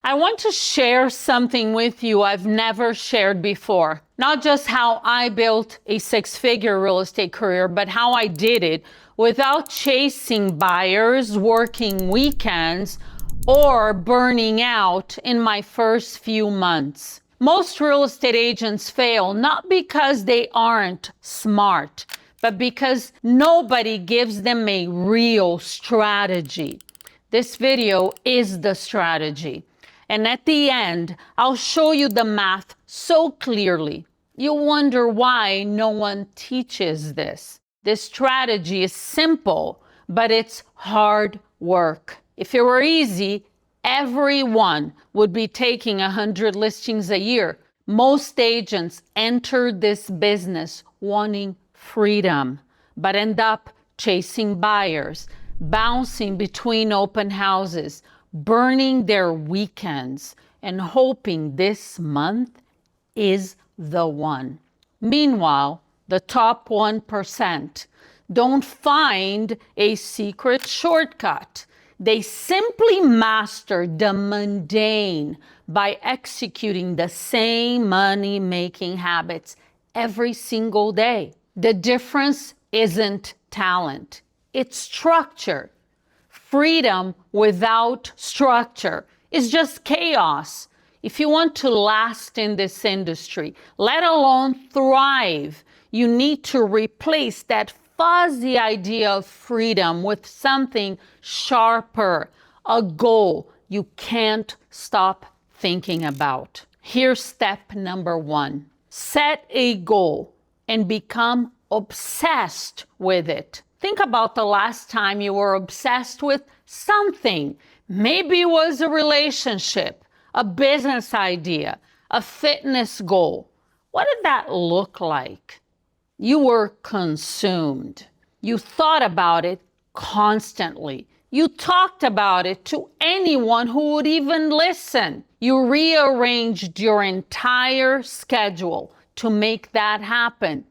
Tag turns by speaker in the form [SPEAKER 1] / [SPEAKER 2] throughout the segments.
[SPEAKER 1] I want to share something with you I've never shared before. Not just how I built a six-figure real estate career, but how I did it without chasing buyers, working weekends, or burning out in my first few months. Most real estate agents fail not because they aren't smart, but because nobody gives them a real strategy. This video is the strategy. And at the end, I'll show you the math so clearly. You'll wonder why no one teaches this. This strategy is simple, but it's hard work. If it were easy, everyone would be taking 100 listings a year. Most agents enter this business wanting freedom, but end up chasing buyers, bouncing between open houses, burning their weekends, and hoping this month is the one. Meanwhile, the top 1% don't find a secret shortcut. They simply master the mundane by executing the same money-making habits every single day. The difference isn't talent, it's structure. Freedom without structure is just chaos. If you want to last in this industry, let alone thrive, you need to replace that fuzzy idea of freedom with something sharper, a goal you can't stop thinking about. Here's step number 1. Set a goal and become obsessed with it. Think about the last time you were obsessed with something. Maybe it was a relationship, a business idea, a fitness goal. What did that look like? You were consumed. You thought about it constantly. You talked about it to anyone who would even listen. You rearranged your entire schedule to make that happen.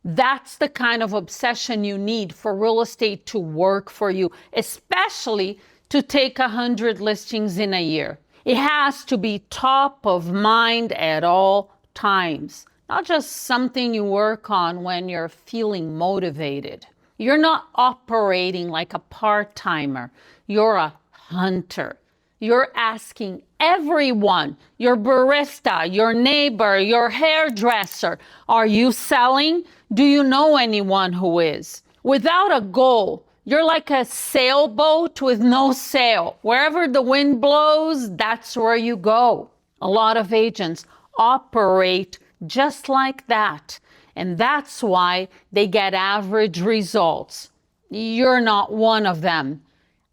[SPEAKER 1] That's the kind of obsession you need for real estate to work for you, especially to take 100 listings in a year. It has to be top of mind at all times, not just something you work on when you're feeling motivated. You're not operating like a part-timer. You're a hunter. You're asking everyone, your barista, your neighbor, your hairdresser, are you selling? Do you know anyone who is? Without a goal, you're like a sailboat with no sail. Wherever the wind blows, that's where you go. A lot of agents operate just like that, and that's why they get average results. You're not one of them.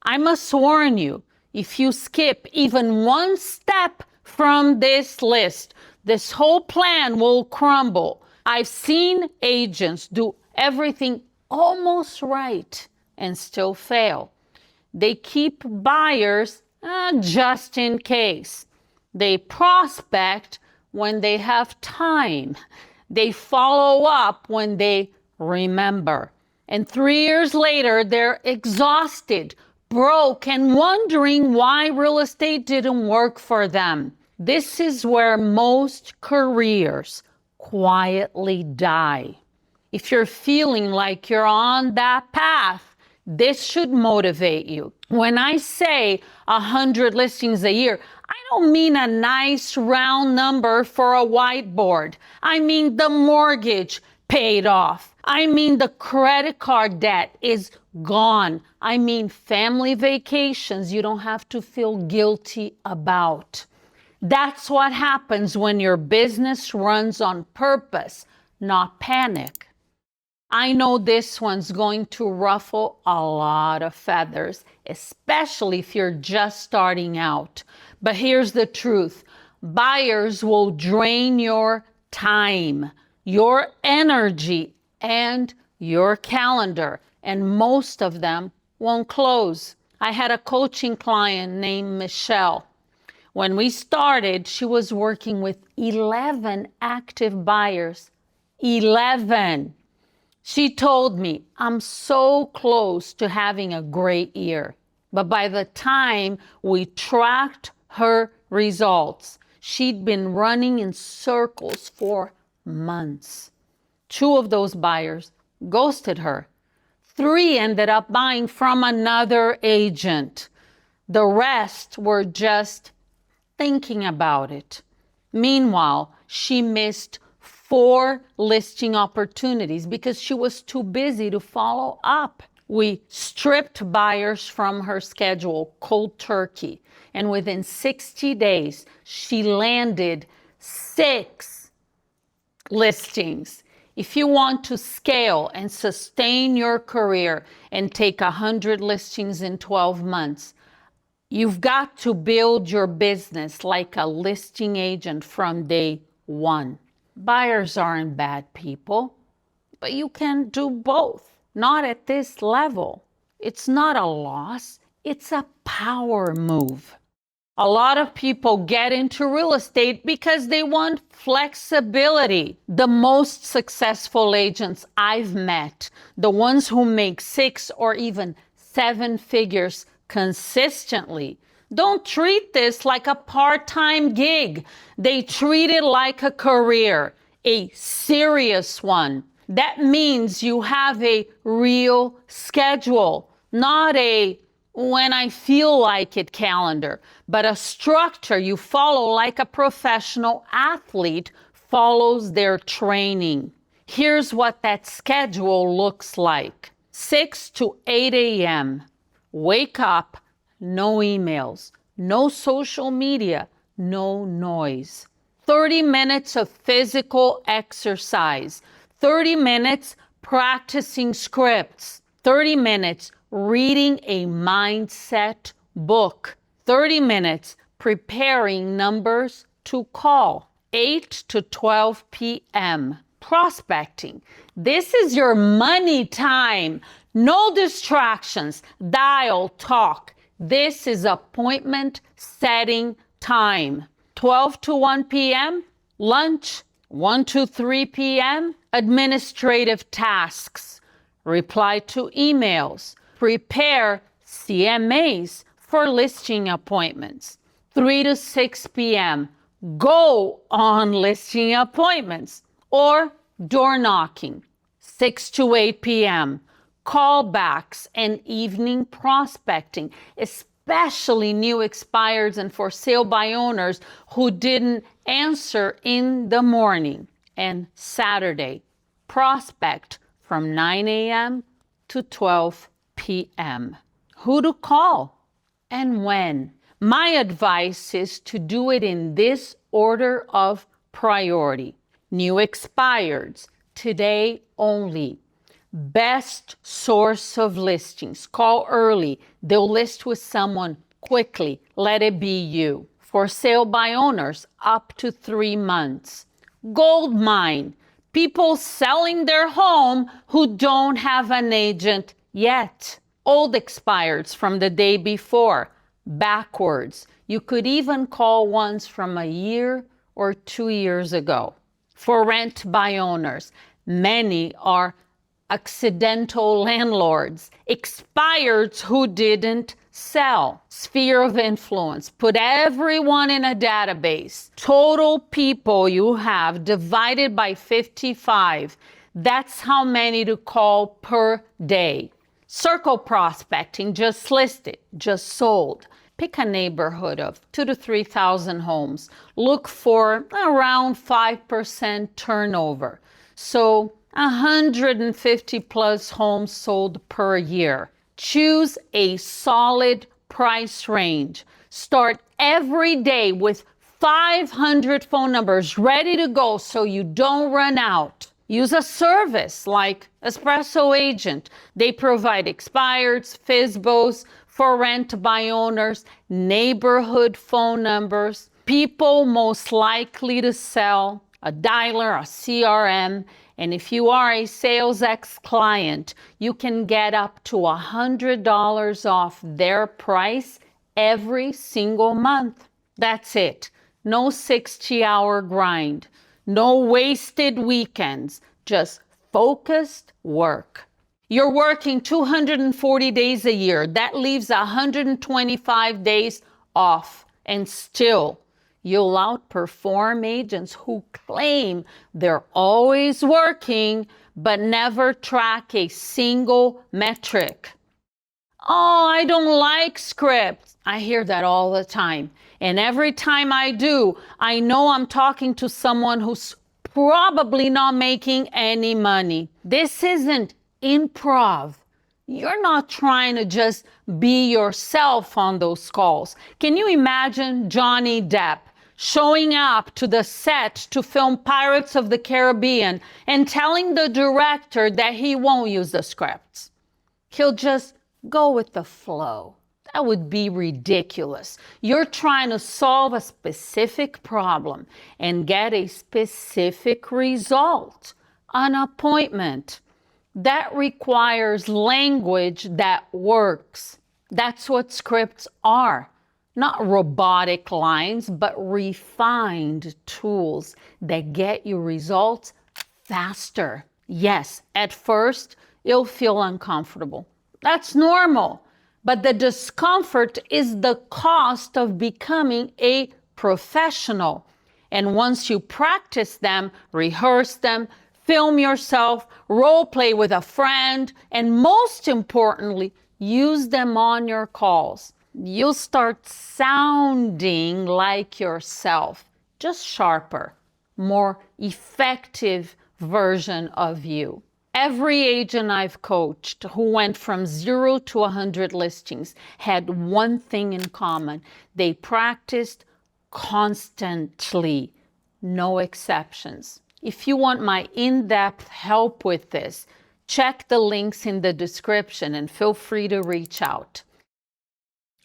[SPEAKER 1] I must warn you, if you skip even one step from this list, this whole plan will crumble. I've seen agents do everything almost right and still fail. They keep buyers just in case. They prospect when they have time. They follow up when they remember. And 3 years later, they're exhausted, broke, and wondering why real estate didn't work for them. This is where most careers quietly die. If you're feeling like you're on that path, this should motivate you. When I say 100 listings a year, I don't mean a nice round number for a whiteboard. I mean the mortgage paid off. I mean the credit card debt is gone. I mean family vacations you don't have to feel guilty about. That's what happens when your business runs on purpose, not panic. I know this one's going to ruffle a lot of feathers, especially if you're just starting out. But here's the truth. Buyers will drain your time, your energy, and your calendar, and most of them won't close. I had a coaching client named Michelle. When we started, she was working with 11 active buyers. 11. She told me, I'm so close to having a great year. But by the time we tracked her results. She'd been running in circles for months. 2 of those buyers ghosted her. 3 ended up buying from another agent. The rest were just thinking about it. Meanwhile, she missed 4 listing opportunities because she was too busy to follow up. We stripped buyers from her schedule cold turkey, and within 60 days, she landed 6 listings. If you want to scale and sustain your career and take 100 listings in 12 months, you've got to build your business like a listing agent from day one. Buyers aren't bad people, but you can do both. Not at this level. It's not a loss, it's a power move. A lot of people get into real estate because they want flexibility. The most successful agents I've met, the ones who make 6 or even 7 figures consistently, don't treat this like a part-time gig. They treat it like a career, a serious one. That means you have a real schedule, not a when I feel like it calendar, but a structure you follow like a professional athlete follows their training. Here's what that schedule looks like. 6 to 8 a.m. Wake up, no emails, no social media, no noise. 30 minutes of physical exercise, 30 minutes practicing scripts, 30 minutes reading a mindset book, 30 minutes preparing numbers to call, 8 to 12 p.m. prospecting. This is your money time. No distractions, dial, talk. This is appointment setting time. 12 to 1 p.m., lunch. 1 to 3 p.m., administrative tasks. Reply to emails. Prepare CMAs for listing appointments. 3 to 6 p.m., go on listing appointments or door knocking. 6 to 8 p.m., callbacks and evening prospecting, especially new expireds and for sale by owners who didn't answer in the morning. And Saturday, prospect from 9 a.m. to 12 p.m. Who to call and when? My advice is to do it in this order of priority. New expireds, today only. Best source of listings. Call early. They'll list with someone quickly. Let it be you. For sale by owners, up to 3 months. Gold mine. People selling their home who don't have an agent yet. Old expireds from the day before. Backwards. You could even call ones from a year or 2 years ago. For rent by owners, many are accidental landlords, expireds who didn't sell. Sphere of influence, put everyone in a database. Total people you have divided by 55. That's how many to call per day. Circle prospecting, just listed, just sold. Pick a neighborhood of 2,000 to 3,000 homes. Look for around 5% turnover. So 150 plus homes sold per year. Choose a solid price range. Start every day with 500 phone numbers ready to go so you don't run out. Use a service like Espresso Agent. They provide expireds, FSBOs for rent by owners, neighborhood phone numbers, people most likely to sell, a dialer, a CRM, and if you are a SalesX client, you can get up to $100 off their price every single month. That's it. No 60-hour grind. No wasted weekends. Just focused work. You're working 240 days a year. That leaves 125 days off. And still, you'll outperform agents who claim they're always working but never track a single metric. Oh, I don't like scripts. I hear that all the time. And every time I do, I know I'm talking to someone who's probably not making any money. This isn't improv. You're not trying to just be yourself on those calls. Can you imagine Johnny Depp showing up to the set to film Pirates of the Caribbean and telling the director that he won't use the scripts? He'll just go with the flow. That would be ridiculous. You're trying to solve a specific problem and get a specific result, an appointment. That requires language that works. That's what scripts are. Not robotic lines, but refined tools that get you results faster. Yes, at first, you'll feel uncomfortable. That's normal. But the discomfort is the cost of becoming a professional. And once you practice them, rehearse them, film yourself, role play with a friend, and most importantly, use them on your calls, you'll start sounding like yourself, just sharper, more effective version of you. Every agent I've coached who went from 0 to 100 listings had one thing in common. They practiced constantly, no exceptions. If you want my in-depth help with this, check the links in the description and feel free to reach out.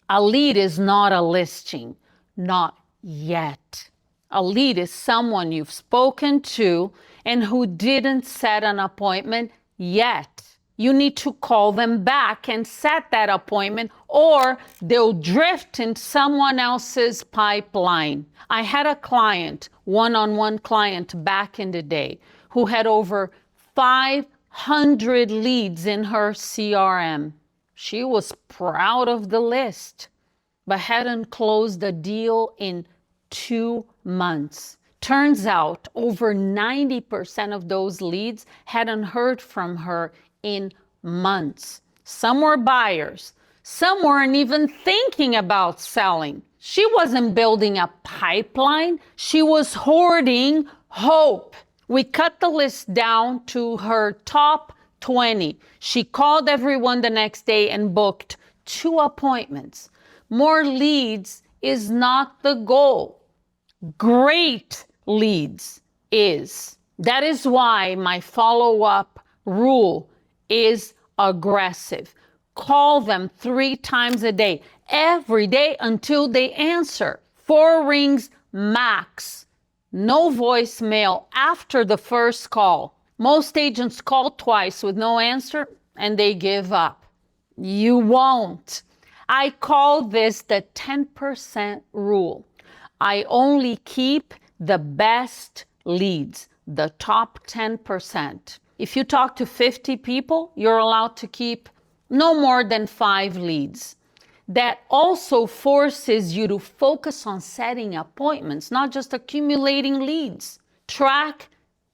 [SPEAKER 1] A lead is not a listing, not yet. A lead is someone you've spoken to and who didn't set an appointment yet. You need to call them back and set that appointment, or they'll drift in someone else's pipeline. I had a client, one-on-one client back in the day, who had over 500 leads in her CRM. She was proud of the list, but hadn't closed a deal in 2 months. Turns out over 90% of those leads hadn't heard from her in months. Some were buyers. Some weren't even thinking about selling. She wasn't building a pipeline. She was hoarding hope. We cut the list down to her top 20. She called everyone the next day and booked 2 appointments. More leads is not the goal. Great leads is. That is why my follow-up rule is aggressive. Call them 3 times a day, every day until they answer. 4 rings max. No voicemail after the first call. Most agents call twice with no answer and they give up. You won't. I call this the 10% rule. I only keep the best leads, the top 10%. If you talk to 50 people, you're allowed to keep no more than 5 leads. That also forces you to focus on setting appointments, not just accumulating leads. Track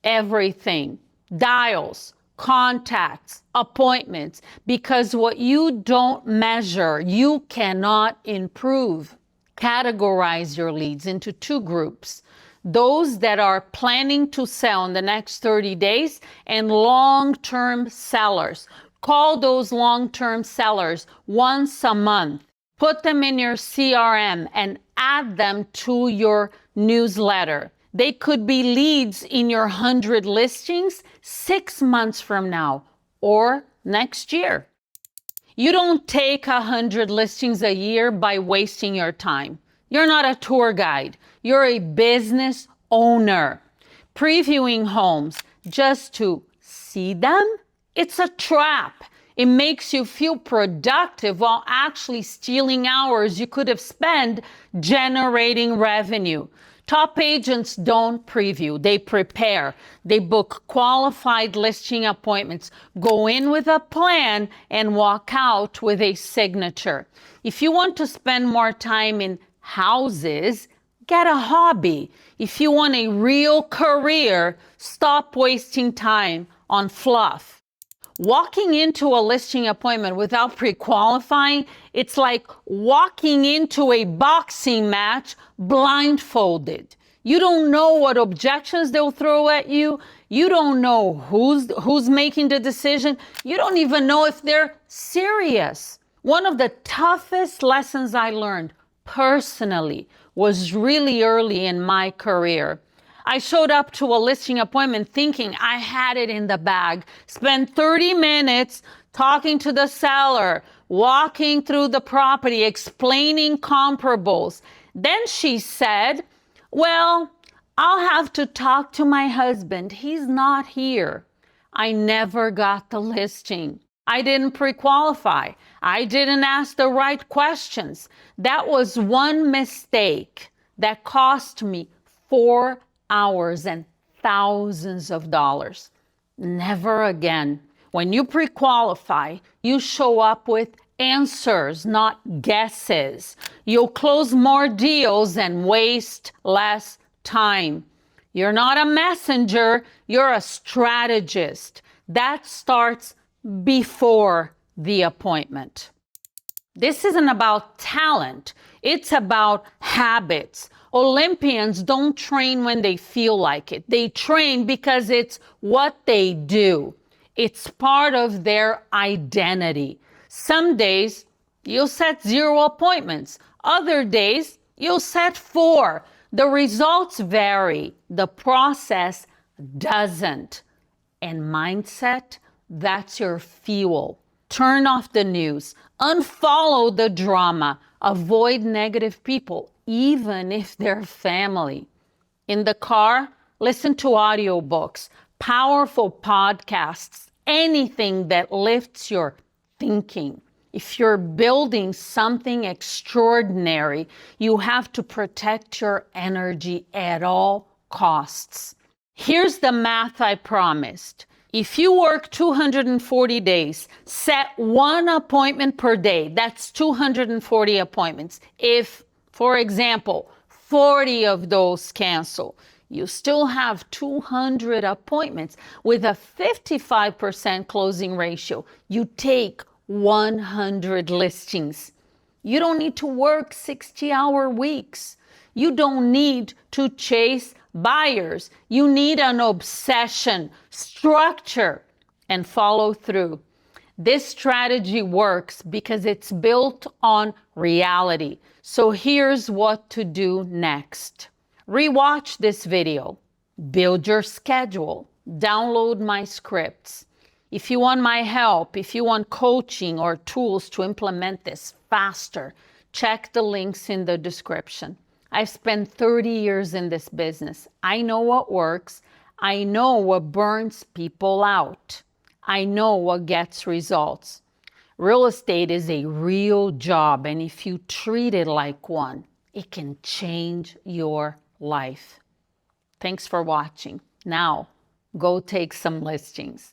[SPEAKER 1] everything, dials, contacts, appointments, because what you don't measure, you cannot improve. Categorize your leads into 2 groups. Those that are planning to sell in the next 30 days and long-term sellers. Call those long-term sellers once a month. Put them in your CRM and add them to your newsletter. They could be leads in your 100 listings 6 months from now or next year. You don't take 100 listings a year by wasting your time. You're not a tour guide. You're a business owner. Previewing homes just to see them, it's a trap. It makes you feel productive while actually stealing hours you could have spent generating revenue. Top agents don't preview, they prepare. They book qualified listing appointments, go in with a plan, and walk out with a signature. If you want to spend more time in houses, get a hobby. If you want a real career, stop wasting time on fluff. Walking into a listing appointment without pre-qualifying, it's like walking into a boxing match blindfolded. You don't know what objections they'll throw at you. You don't know who's making the decision. You don't even know if they're serious. One of the toughest lessons I learned personally was really early in my career. I showed up to a listing appointment thinking I had it in the bag, spent 30 minutes talking to the seller, walking through the property, explaining comparables. Then she said, well, I'll have to talk to my husband. He's not here. I never got the listing. I didn't pre-qualify. I didn't ask the right questions. That was one mistake that cost me 4 hours and thousands of dollars. Never again. When you pre-qualify, you show up with answers, not guesses. You'll close more deals and waste less time. You're not a messenger, you're a strategist. That starts before the appointment. This isn't about talent, it's about habits. Olympians don't train when they feel like it. They train because it's what they do. It's part of their identity. Some days you'll set 0 appointments. Other days you'll set 4. The results vary. The process doesn't. And mindset, that's your fuel. Turn off the news. Unfollow the drama. Avoid negative people, even if they're family. In the car, listen to audiobooks, powerful podcasts, anything that lifts your thinking. If you're building something extraordinary, you have to protect your energy at all costs. Here's the math I promised. If you work 240 days, set 1 appointment per day. That's 240 appointments. If, for example, 40 of those cancel, you still have 200 appointments with a 55% closing ratio. You take 100 listings. You don't need to work 60-hour weeks. You don't need to chase buyers. You need an obsession, structure, and follow through. This strategy works because it's built on reality. So here's what to do next. Rewatch this video. Build your schedule. Download my scripts. If you want my help, if you want coaching or tools to implement this faster, check the links in the description. I've spent 30 years in this business. I know what works. I know what burns people out. I know what gets results. Real estate is a real job, and if you treat it like one, it can change your life. Thanks for watching. Now, go take some listings.